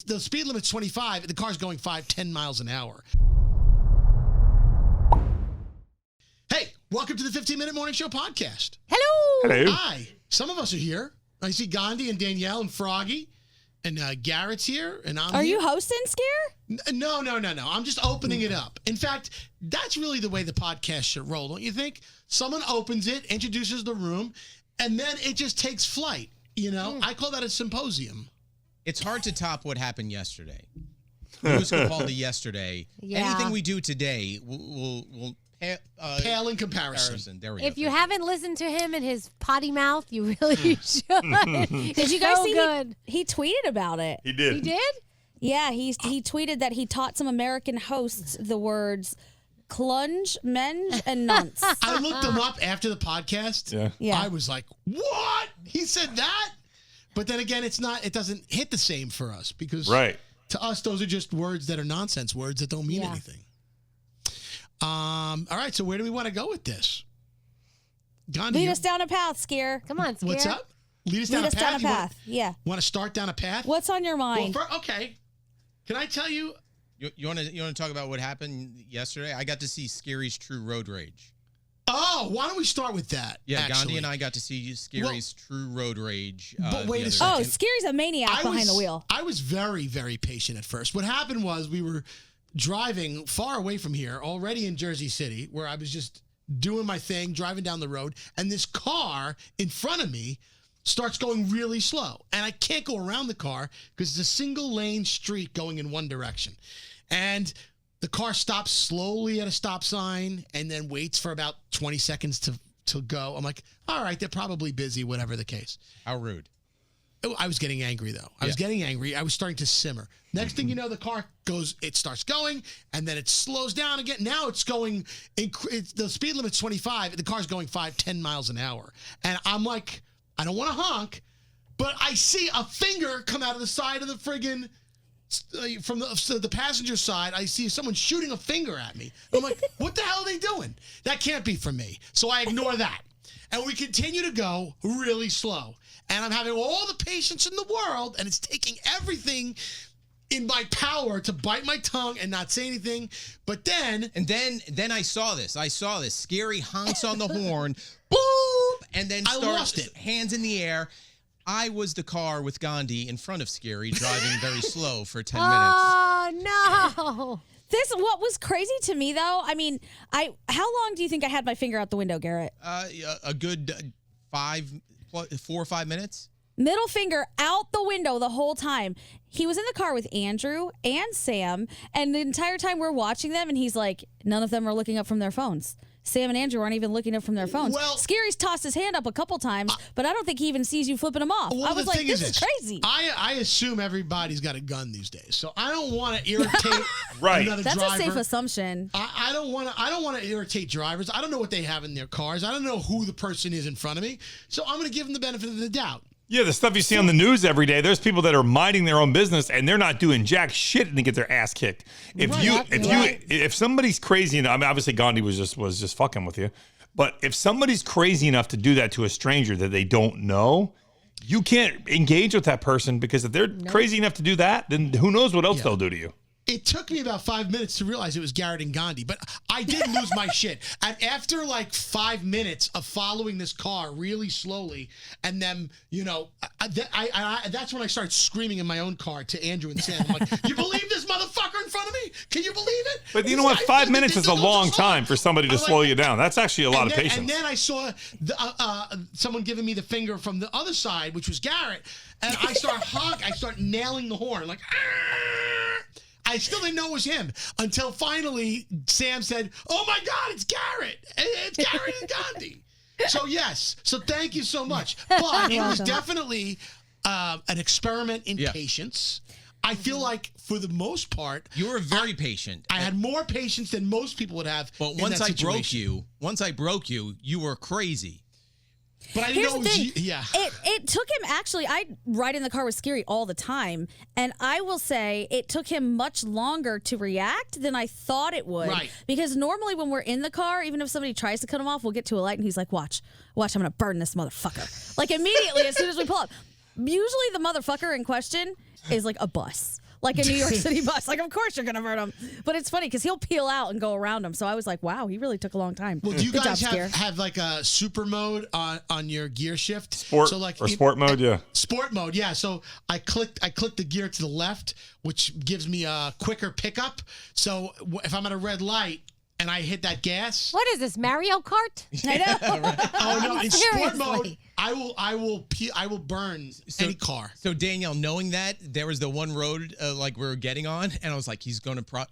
the speed limit's 25, the car's going 10 miles an hour. Hey, welcome to the 15-Minute Morning Show podcast. Hello. Hi. Some of us are here. I see Gandhi and Danielle and Froggy, and Garrett's here, and I'm Are here. you hosting, Skeer? No. I'm just opening it up. In fact, that's really the way the podcast should roll, don't you think? Someone opens it, introduces the room, and then it just takes flight. You know, I call that a symposium. It's hard to top what happened yesterday. Louis Capaldi yesterday. Yeah. Anything we do today will pale in comparison. There we go. If you haven't listened to him and his potty mouth, you really should. Did you guys see good. He tweeted about it? He did. He did? Yeah, he tweeted that he taught some American hosts the words clunge, menge, and nunce. I looked them up after the podcast. Yeah. I was like, what? He said that? But then again, it doesn't hit the same for us because to us, those are just words that are nonsense words that don't mean anything. All right, so where do we want to go with this? Gandhi, Lead us down a path, Skeer. Come on, Skeer. what's up? Lead us down a path. Yeah. Want to start down a path? What's on your mind? Well, okay. Can I tell you? You want to talk about what happened yesterday? I got to see Skeery's true road rage. Oh, why don't we start with that? Yeah, actually. Gandhi and I got to see Skeery's true road rage. But wait a Oh, second. Skeery's a maniac behind the wheel. I was very, very patient at first. What happened was we were driving far away from here, already in Jersey City, where I was just doing my thing, driving down the road, and this car in front of me starts going really slow. And I can't go around the car because it's a single lane street going in one direction. And the car stops slowly at a stop sign and then waits for about 20 seconds to go. I'm like, all right, they're probably busy, whatever the case. How rude. I was getting angry, though. I was getting angry. I was starting to simmer. Next thing you know, the car starts going, and then it slows down again. Now it's going, the speed limit's 25. The car's going 10 miles an hour. And I'm like, I don't want to honk, but I see a finger come out of the side of the friggin', from the passenger side, I see someone shooting a finger at me. I'm like, what the hell are they doing? That can't be from me. So I ignore that. And we continue to go really slow. And I'm having all the patience in the world, and it's taking everything in my power to bite my tongue and not say anything. But then... And then I saw this. Skeery honks on the horn, boom, and then I lost it. Hands in the air. I was the car with Gandhi in front of Skeery, driving very slow for 10 minutes. Oh, no. What was crazy to me, though, I mean, how long do you think I had my finger out the window, Garrett? A good 4 or 5 minutes. Middle finger out the window the whole time. He was in the car with Andrew and Sam, and the entire time we're watching them, and he's like, none of them are looking up from their phones. Sam and Andrew aren't even looking up from their phones. Well, Skeery's tossed his hand up a couple times, but I don't think he even sees you flipping him off. Well, I was like, this is crazy. I assume everybody's got a gun these days, so I don't want to irritate another That's driver. a safe assumption. I don't want to irritate drivers. I don't know what they have in their cars. I don't know who the person is in front of me, so I'm going to give them the benefit of the doubt. Yeah, the stuff you see on the news every day, there's people that are minding their own business and they're not doing jack shit and they get their ass kicked. If somebody's crazy enough, I mean, obviously Gandhi was just fucking with you, but if somebody's crazy enough to do that to a stranger that they don't know, you can't engage with that person because if they're crazy enough to do that, then who knows what else they'll do to you. It took me about 5 minutes to realize it was Garrett and Gandhi, but I did lose my shit. And after like 5 minutes of following this car really slowly, and then, that's when I started screaming in my own car to Andrew and Sam. I'm like, you believe this motherfucker in front of me? Can you believe it? But you know what? 5 minutes is a long time for somebody to slow you down. That's actually a lot of patience. And then I saw someone giving me the finger from the other side, which was Garrett, and I start nailing the horn, like, I still didn't know it was him until finally Sam said, oh my God, it's Garrett. It's Garrett and Gandhi. So yes. So thank you so much. But it was definitely an experiment in patience. I feel like for the most part, you were very patient. I had more patience than most people would have. But once I broke you, you were crazy. But I didn't know it was, It took him, actually, I ride in the car with Skeery all the time, and I will say it took him much longer to react than I thought it would. Right. Because normally when we're in the car, even if somebody tries to cut him off, we'll get to a light and he's like, watch, I'm going to burn this motherfucker. Like immediately as soon as we pull up. Usually the motherfucker in question is like a bus. like a New York City bus. Like, of course you're going to burn them. But it's funny because he'll peel out and go around them. So I was like, wow, he really took a long time. Well, do you Good guys job, have like a super mode on your gear shift? Sport sport mode, yeah. Sport mode, yeah. So I clicked the gear to the left, which gives me a quicker pickup. So if I'm at a red light and I hit that gas. What is this, Mario Kart? I know. Oh no! In sport mode, Seriously. I will burn any car. So Danielle, knowing that there was the one road like we were getting on, and I was like, he's going to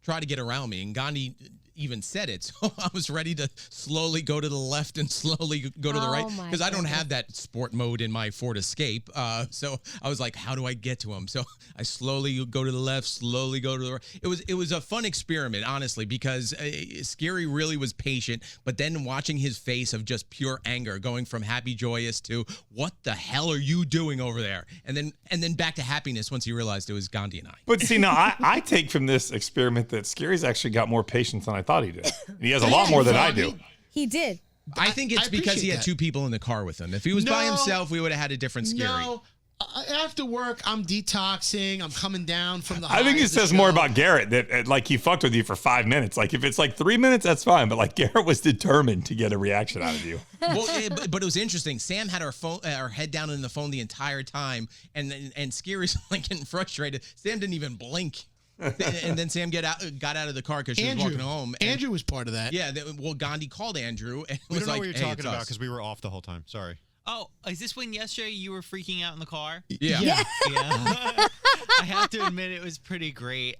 try to get around me, and Gandhi even said it, so I was ready to slowly go to the left and slowly go to the right because I don't have that sport mode in my Ford Escape. So I was like, how do I get to him? So I slowly go to the left, slowly go to the right. It was a fun experiment, honestly, because Skeery really was patient, but then watching his face of just pure anger, going from happy, joyous to what the hell are you doing over there, and then back to happiness once he realized it was Gandhi and I. But see, now I take from this experiment that Skeery's actually got more patience than I thought he did. He has a lot more than I do. He did. I think it's because he had two people in the car with him. If he was by himself, we would have had a different Skeery. No. After work, I'm detoxing. I'm coming down from the. I think it says more about Garrett that like he fucked with you for 5 minutes. Like if it's like 3 minutes, that's fine. But like Garrett was determined to get a reaction out of you. Well, but it was interesting. Sam had our head down in the phone the entire time, and Skeery's like getting frustrated. Sam didn't even blink. And then Sam got out of the car because she was walking home. Andrew was part of that. Yeah. Well, Gandhi called Andrew. And we was don't know like, what you're hey, talking about because we were off the whole time. Sorry. Oh, is this when yesterday you were freaking out in the car? Yeah. Yeah. I have to admit it was pretty great.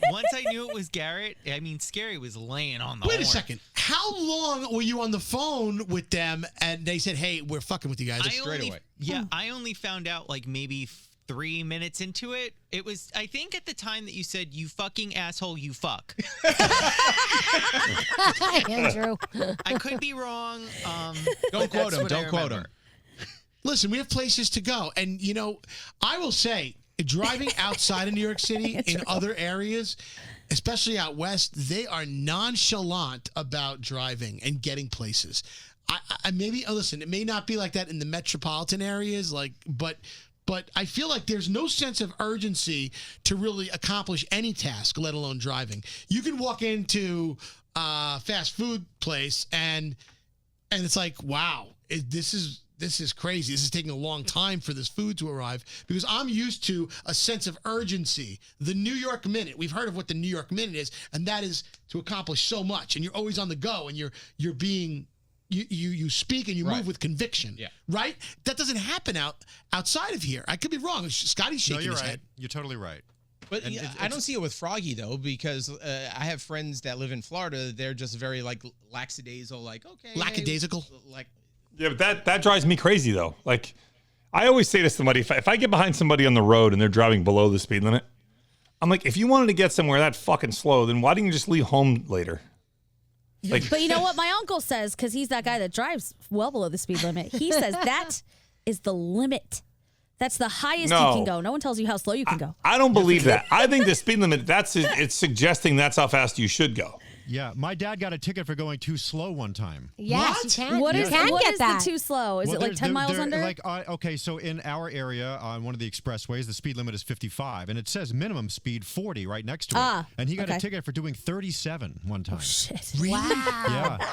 Once I knew it was Garrett, I mean, Skeery was laying on the Wait horn. a second. How long were you on the phone with them and they said, hey, we're fucking with you guys? Straight away. Yeah, I only found out like maybe 3 minutes into it. It was, I think, at the time that you said, you fucking asshole, you fuck. Andrew. I could be wrong. Don't quote him. Don't quote him. Listen, we have places to go. And, you know, I will say, driving outside of New York City in other areas, especially out west, they are nonchalant about driving and getting places. I maybe, listen, it may not be like that in the metropolitan areas, but I feel like there's no sense of urgency to really accomplish any task, let alone driving. You can walk into a fast food place and it's like, wow, this is crazy. This is taking a long time for this food to arrive because I'm used to a sense of urgency. The New York Minute. We've heard of what the New York Minute is, and that is to accomplish so much. And you're always on the go, and you're being. You speak and you move with conviction, right? That doesn't happen outside of here. I could be wrong. Scotty's shaking his head. You're totally right. But I don't see it with Froggy though, because I have friends that live in Florida. They're just very like lackadaisical, like okay, lackadaisical, like. Yeah, but that drives me crazy though. Like I always say to somebody, if I get behind somebody on the road and they're driving below the speed limit, I'm like, if you wanted to get somewhere that fucking slow, then why didn't you just leave home later? Like, but you know what my uncle says, because he's that guy that drives well below the speed limit. He says that is the limit. That's the highest you can go. No one tells you how slow you can go. I don't believe that. I think the speed limit, it's suggesting that's how fast you should go. Yeah, my dad got a ticket for going too slow one time. Yes, you can. What you is can what get is that. the too slow? Is it like 10 miles under? Like, okay, so in our area, on one of the expressways, the speed limit is 55, and it says minimum speed 40 right next to it. And he got a ticket for doing 37 one time. Oh, shit. Really? Wow. Yeah.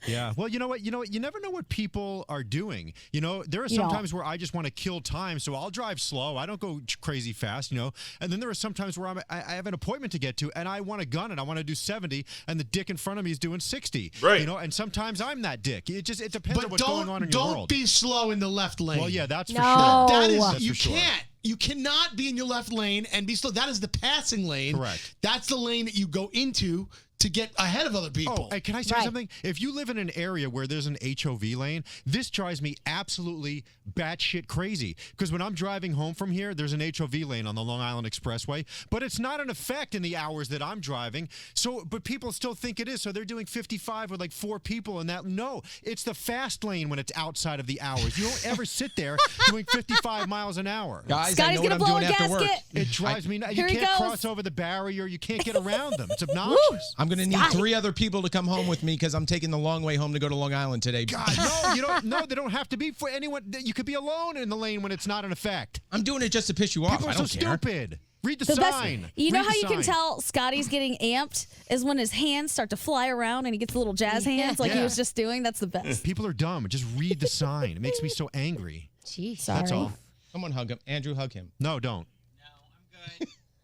Yeah. Well, you know what? You never know what people are doing. You know, there are some times where I just want to kill time, so I'll drive slow. I don't go crazy fast, you know. And then there are some times where I have an appointment to get to, and I want to gun it. I want to do 70, and the dick in front of me is doing 60. Right. You know, and sometimes I'm that dick. It depends on what's going on in your world. Don't be slow in the left lane. Well, yeah, that's for No. sure. That is, That's you for sure. can't. You cannot be in your left lane and be slow. That is the passing lane. Correct. That's the lane that you go into to get ahead of other people. Oh, hey, can I say something? If you live in an area where there's an HOV lane, this drives me absolutely batshit crazy. Because when I'm driving home from here, there's an HOV lane on the Long Island Expressway, but it's not in effect in the hours that I'm driving. So, but people still think it is. So they're doing 55 with like 4 people, and that no, it's the fast lane when it's outside of the hours. You don't ever sit there doing 55 miles an hour. Guys, Scotty's I know what gonna I'm blow doing a after work. gasket. It drives me nuts. You Here he can't goes. cross over the barrier. You can't get around them. It's obnoxious. I'm going to need 3 other people to come home with me because I'm taking the long way home to go to Long Island today. God, no, you don't. No, they don't have to be for anyone. You could be alone in the lane when it's not in effect. I'm doing it just to piss you off. People I are so don't care. stupid. Read the The best, sign. you know Read how the you can sign. tell Scotty's getting amped is when his hands start to fly around and he gets the little jazz hands like he Yeah. was just doing. That's the best. People are dumb. Just read the sign. It makes me so angry. Jeez. Sorry. That's all. Someone hug him. Andrew, hug him. No, don't.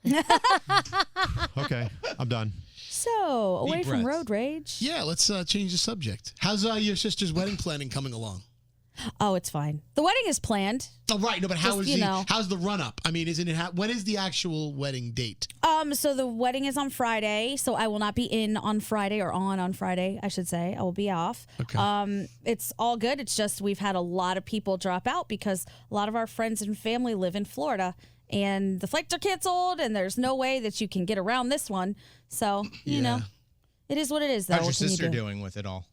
No, I'm good. Okay, I'm done. So, away Deep from breaths. road rage. Yeah, let's change the subject. How's your sister's wedding planning coming along? Oh, it's fine. The wedding is planned. Oh, right. No, but Just, you know. how's the run up? I mean, isn't it? When is the actual wedding date? So the wedding is on Friday, so I will not be in on Friday or on Friday, I should say. I will be off. Okay. It's all good. It's just we've had a lot of people drop out because a lot of our friends and family live in Florida and the flights are canceled and there's no way that you can get around this one. So, you know, it is what it is though. How's your What can you sister do? doing with it all?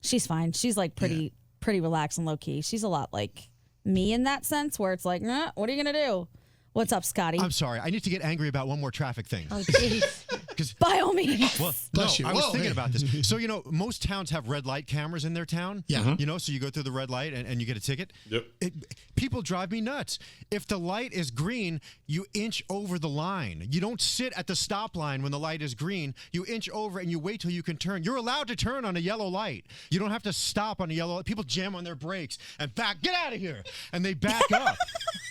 She's fine. She's like pretty relaxed and low key. She's a lot like me in that sense where it's like, nah, what are you going to do? What's up, Scotty? I'm sorry. I need to get angry about one more traffic thing. Oh, jeez. By all means. Well, Bless no, you. I was Whoa, thinking hey. about this. So, most towns have red light cameras in their town. Yeah. You know, so you go through the red light and you get a ticket. Yep. People drive me nuts. If the light is green, you inch over the line. You don't sit at the stop line when the light is green. You inch over and you wait till you can turn. You're allowed to turn on a yellow light. You don't have to stop on a yellow light. People jam on their brakes and back. Get out of here. And they back up.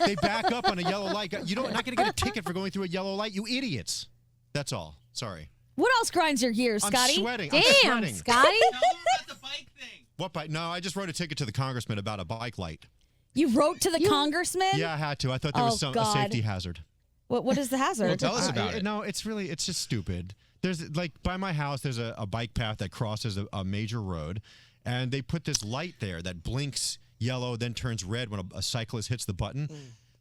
They back up on a yellow light. You're not going to get a ticket for going through a yellow light, you idiots. That's all. Sorry. What else grinds your gears, Scotty? I'm sweating. Damn, I'm sweating. Scotty. Tell them about the bike thing. What bike? No, I just wrote a ticket to the congressman about a bike light. You wrote to the congressman? Yeah, I had to. I thought there was Oh, a God. safety hazard. What is the hazard? Well, tell us about it. No, it's just stupid. There's like by my house, there's a bike path that crosses a major road, and they put this light there that blinks yellow, then turns red when a cyclist hits the button.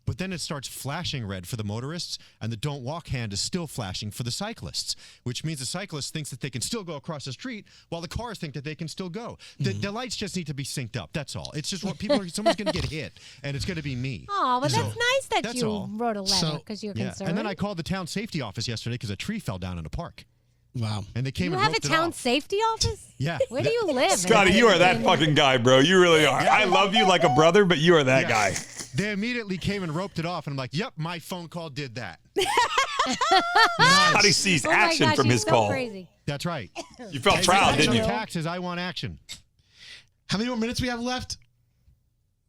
But then it starts flashing red for the motorists, and the don't walk hand is still flashing for the cyclists, which means the cyclist thinks that they can still go across the street while the cars think that they can still go. The lights just need to be synced up. That's all. It's just what someone's going to get hit, and it's going to be me. Oh, but So, that's nice that that's you all. wrote a letter So- because you're Yeah, concerned. and then I called the town safety office yesterday because a tree fell down in a park, Wow. and they came you and have a roped it town off. safety office? Yeah. Where do you live? Scotty, you are that fucking guy, bro. You really are. I love you like a brother, but you are that Yeah. guy. They immediately came and roped it off, and I'm like, "Yep, my phone call did that." Scotty sees Oh my action gosh, from you're his so call. crazy. That's right. You felt Pay proud, my didn't you? taxes. I want action. How many more minutes we have left?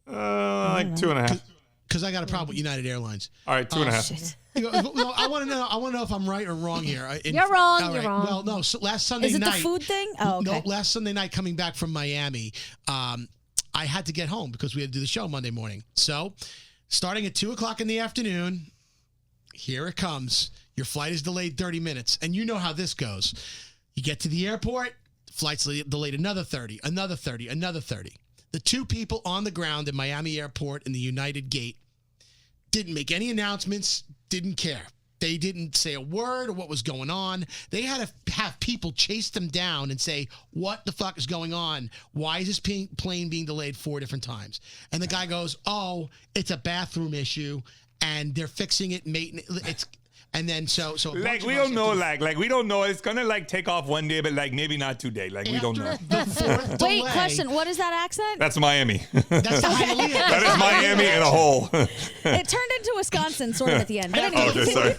Like 2.5. Because I got a problem with United Airlines. All right, 2.5. No, I want to know if I'm right or wrong here. You're wrong, All you're wrong. Well, no. So last Sunday Is it night. the food thing? Oh, okay. No, last Sunday night coming back from Miami, I had to get home because we had to do the show Monday morning. So, starting at 2:00 in the afternoon, here it comes. Your flight is delayed 30 minutes, and you know how this goes. You get to the airport, flight's delayed another 30, another 30, another 30. The two people on the ground at Miami Airport in the United Gate didn't make any announcements, didn't care. They didn't say a word or what was going on. They had to have people chase them down and say, what the fuck is going on? Why is this plane being delayed 4 different times? And the guy goes, oh, it's a bathroom issue, and they're fixing it. It's and then so a Like bunch we of us don't know, have to- like we don't know. It's gonna take off one day, but maybe not today. We don't know. After the fourth Wait, delay- question. What is that accent? That's Miami. That's the Hialeah. That is Miami in a hole. It turned into Wisconsin sort of at the end. But anyway, Okay, sorry.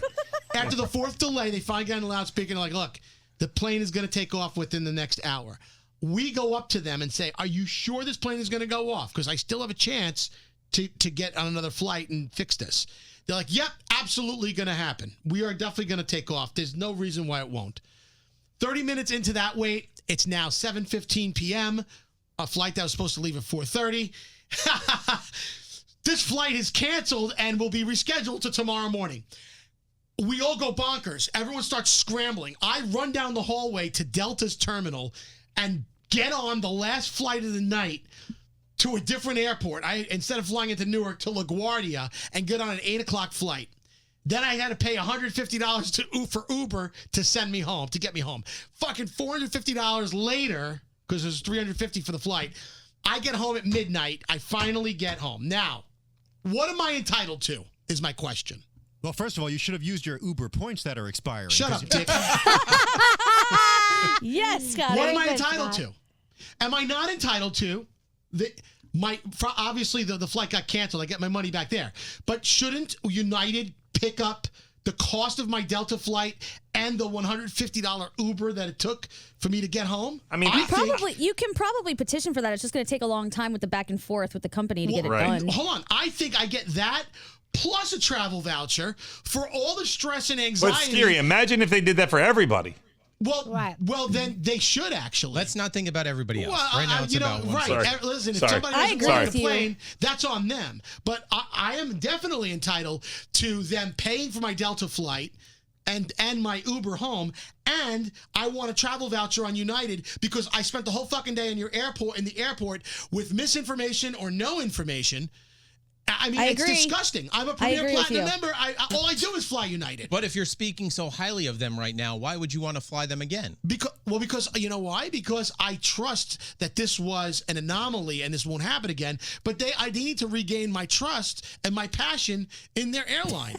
After the fourth delay, they finally got on the loudspeaker and like, look, the plane is going to take off within the next hour. We go up to them and say, are you sure this plane is going to go off? Because I still have a chance to get on another flight and fix this. They're like, yep, absolutely going to happen. We are definitely going to take off. There's no reason why it won't. 30 minutes into that wait, it's now 7:15 p.m., a flight that was supposed to leave at 4:30. This flight is canceled and will be rescheduled to tomorrow morning. We all go bonkers. Everyone starts scrambling. I run down the hallway to Delta's terminal and get on the last flight of the night to a different airport. Instead of flying into Newark, to LaGuardia and get on an 8:00 flight. Then I had to pay $150 for Uber to send me home, to get me home. Fucking $450 later, because there's $350 for the flight. I get home at midnight. I finally get home. Now, what am I entitled to is my question. Well, first of all, you should have used your Uber points that are expiring. Shut up, Dick. yes, Scott. What am very I good, entitled Scott. to? Am I not entitled to obviously the flight got canceled. I get my money back there. But shouldn't United pick up the cost of my Delta flight and the $150 Uber that it took for me to get home. I mean, You can probably petition for that. It's just going to take a long time with the back and forth with the company to get it done. Hold on. I think I get that plus a travel voucher for all the stress and anxiety. But Skeery, imagine if they did that for everybody. Well, then they should actually. Let's not think about everybody else. Well, Right now, it's about one. Sorry. Listen, if Sorry. somebody I doesn't agree fly with the you. plane, that's on them. But I am definitely entitled to them paying for my Delta flight and my Uber home, and I want a travel voucher on United because I spent the whole fucking day in the airport with misinformation or no information. I mean, it's disgusting. I'm a Premier Platinum member. All I do is fly United. But if you're speaking so highly of them right now, why would you want to fly them again? Because you know why? Because I trust that this was an anomaly and this won't happen again. But they need to regain my trust and my passion in their airline.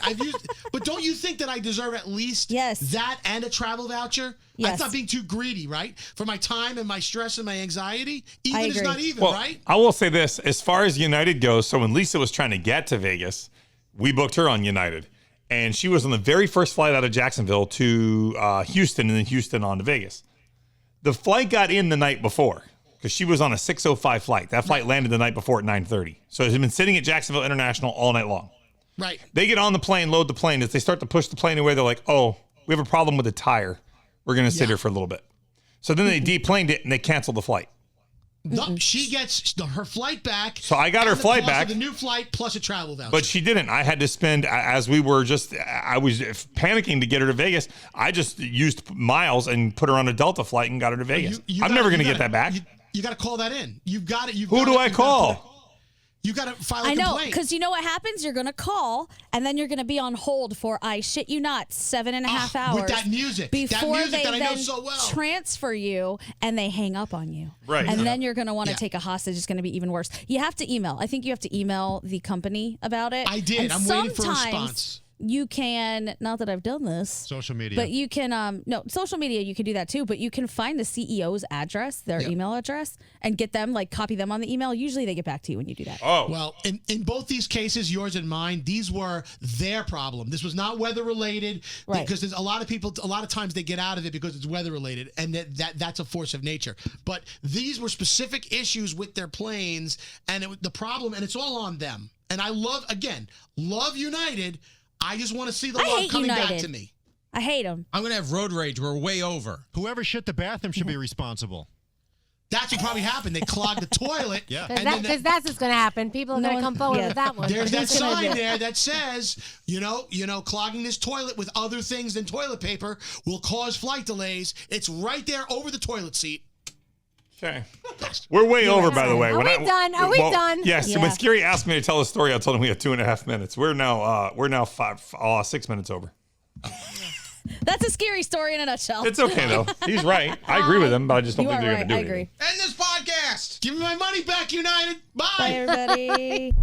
But don't you think that I deserve at least that and a travel voucher? Yes. That's not being too greedy, right? For my time and my stress and my anxiety. Even is agree. not even, Well, right? I will say this: as far as United goes, so when Lisa was trying to get to Vegas, we booked her on United, and she was on the very first flight out of Jacksonville to Houston, and then Houston on to Vegas. The flight got in the night before because she was on a 6:05 flight. That flight landed the night before at 9:30. So it had been sitting at Jacksonville International all night long. Right. They get on the plane, load the plane. As they start to push the plane away, they're like, "Oh, we have a problem with the tire. We're going to sit here for a little bit." So then they deplaned it and they canceled the flight. She gets her flight back. So I got her and the flight cost back. of the new flight plus a travel voucher. But she didn't. I had to spend, I was panicking to get her to Vegas. I just used miles and put her on a Delta flight and got her to Vegas. I'm never going to get that back. You got to call that in. You've got it. Who do I call? You got to file a I know, complaint. because you know what happens? You're going to call, and then you're going to be on hold for, I shit you not, 7.5 hours. With that music. Before they that I know then so well. transfer you, and they hang up on you. Right. And then you're going to want to take a hostage. It's going to be even worse. You have to email. I think you have to email the company about it. I did. And I'm waiting for a sometimes response. You can, not that I've done this. Social media. But you can, social media, you can do that too, but you can find the CEO's address, their email address, and get them, copy them on the email. Usually they get back to you when you do that. Oh. Well, in both these cases, yours and mine, these were their problem. This was not weather related. Right. Because there's a lot of times they get out of it because it's weather related, and that's a force of nature. But these were specific issues with their planes, and the problem, and it's all on them. And I love United. I just want to see the love coming back to me. I hate them. I'm going to have road rage. We're way over. Whoever shit the bathroom should be responsible. That's what probably happened. They clogged the toilet. Yeah. Because that's what's going to happen. People are going to come forward with that one. There's that sign there that says, clogging this toilet with other things than toilet paper will cause flight delays. It's right there over the toilet seat. Okay. We're way over, by the way. Are we done? Are we done? Yes. Yeah. When Skeery asked me to tell a story, I told him we had 2.5 minutes. We're now 6 minutes over. That's a scary story in a nutshell. It's okay, though. He's right. I agree with him, but I just don't You think are they're right. going to do I anything. agree. End this podcast. Give me my money back, United. Bye. Bye, everybody.